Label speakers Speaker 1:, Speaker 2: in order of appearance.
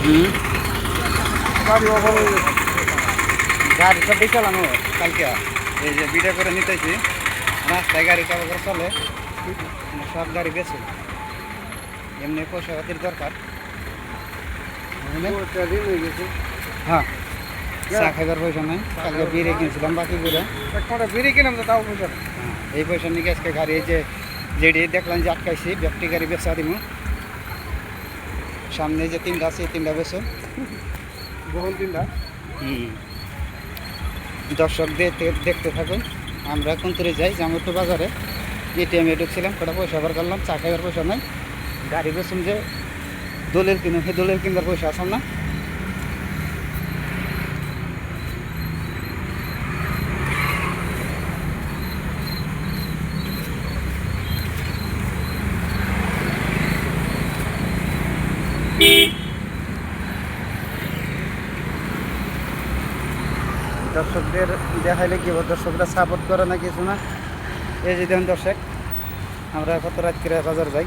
Speaker 1: হুম।
Speaker 2: গাড়ি অভাব হয়ে গেছে।
Speaker 1: গাড়ি সব চালানো কালকে এই যে বিটা করে নিতেছি রাস্তায় গাড়ি চাপা চলে সব গাড়ি বেছে এমনি পয়সা পাতির দরকার বুঝলেন?
Speaker 2: ওটা ঋণ হয়ে গেছে।
Speaker 1: হ্যাঁ চা খাইবার পয়সা নাই কালকে বিড়ে কিনছিলাম বাকি করে
Speaker 2: একটা বিড়ি কিনাম তো তাও পয়সা নেই।
Speaker 1: এই পয়সা নিয়ে আজকে গাড়ি এই যে যেটি দেখলাম যে আটকাইছি ব্যক্তি গাড়ি বেচা দিব সামনে যে তিনটা আছে এই তিনটা বেছো
Speaker 2: বহুল দিনটা
Speaker 1: দর্শক দেখতে থাকুন আমরা কুন্তরে যাই জামুরটু বাজারে এটিএমে ঢুকছিলাম কটা পয়সা বার করলাম চা খাইবার পয়সা নাই গাড়ি বেচুন যে দলের কিনুন সেই দলের কিনবার পয়সা আসাম না দর্শকদের দেখাইলে কি দর্শকরা সাপোর্ট করে না কিছু না এই যে দেখুন দর্শক আমরা কত রাত করে বাজার যাই